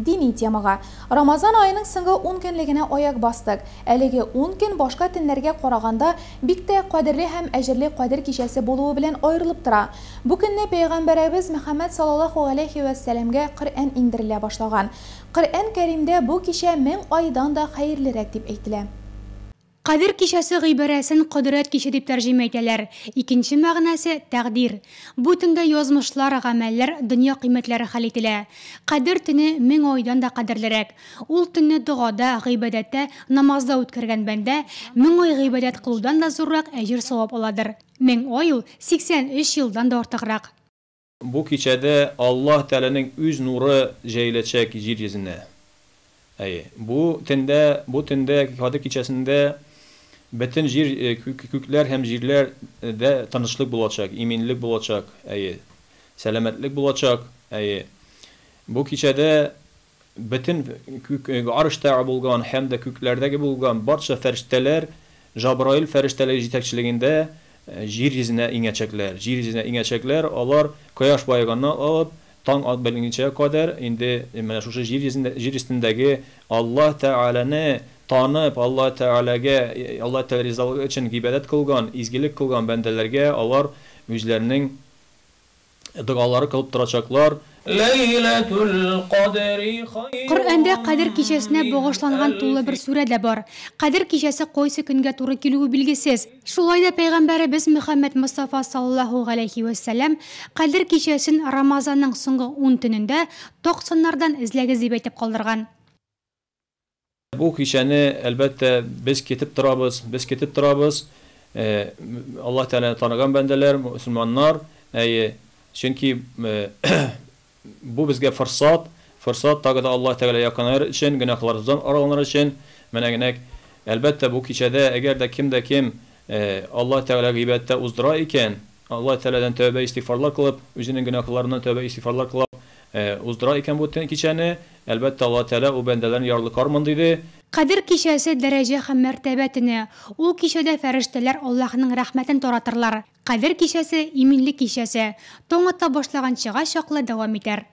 Dini темага. Рамазан айының соңгы 10 көнлегенә аяк бастык. Әлеге 10 көн башка төннәргә караганда бик тә кадерле һәм әҗерле Кадер кичәсе булуы белән аерылып тора. Бу көнне Пәйгамбәребез Мөхәммәд саллаллаһу алейхи ва сәлламгә Коръән индерелә башлаган. Коръән Кәримдә бу кичә 1000 айдан да хәерлерәк дип әйтелә. Кадер кичәсе гыйбарәсен Кодрәт кичә дип тәрҗемә итәләр. Икенче мәгънәсе тәкъдир. Бу төндә язмышлар, гамәлләр, дөнья кыйммәтләре хәл ителә. Кадер төне 1000 айдан да кадерлерәк. Ул төнне дугада, гыйбадәттә, намазда үткәргән бәндә 1000 ай гыйбадәт кылудан да зуррак әҗер савап аладыр. 1000 ай ул 83 елдан да артыграк. Бу кичәдә Аллаһ Тәгаләнең үз нуры җәйләчәк җир йөзенә. Бу төндә Кадер кичәсендә бөтен җир, күкләр һәм җирләр дә тынычлык булачак, иминлек булачак, сәламәтлек булачак. Бу кичәдә бөтен арышта булган һәм дә күкләрдәге булган барча фәрештәләр, Җабраил фәрештәләре җитәкчелегендә җир йөзенә иңәчәкләр, алар кояш баеганнан алып таң белгәнчә кадәр инде менә шушы җир өстендәге Аллаһ Тәгаләне танып, Аллаһ Тәгаләгә, Аллаһ Тәгалә ризалыгы өчен гыйбадәт кылган, изгелек кылган бәндәләргә алар үзләренең дугалары кылып торачаклар. Коръәндә Кадер кичәсенә багышланган тулы бер сүрә дә бар. Кадер кичәсе кайсы көнгә туры килүе билгесез. Шулай да Пәйгамбәребез Мөхәммәд Мустафа саллаллаһу алейхи ва сәллям Кадер кичәсен Рамазанның соңгы 10 төнендә токсаннардан эзләгез дип әйтеп калдырган. Бу кичәне әлбәттә без китеп торабыз. Аллаһ Тәгалә таныган бәндәләр, мусламаннар, чөнки бу безгә форсат тагы да Аллаһ Тәгалә якынлар өчен, гөнаһларыбыздан арылганнар өчен. Менә әлбәттә бу кичәдә әгәр дә кем Аллаһ Тәгалә гыйбадәттә уздыра икән, Аллаһ Тәгаләдән тәүбә истигъфарлар кылып, үзенең гөнаһларыннан тәүбә истигъфарлар кылып уздыра икән бу кичәне, әлбәттә Аллаһ Тәгалә у бәндәләрне ярлыкармын диде. Кадер кичәсе дәрәҗә һәм мәртәбә төне. Ул кичәдә фәрештәләр Аллаһның рәхмәтен таратырлар. Кадер кичәсе иминлек кичәсе. Таң ата башлаган чыга чаклы дәвам итәр.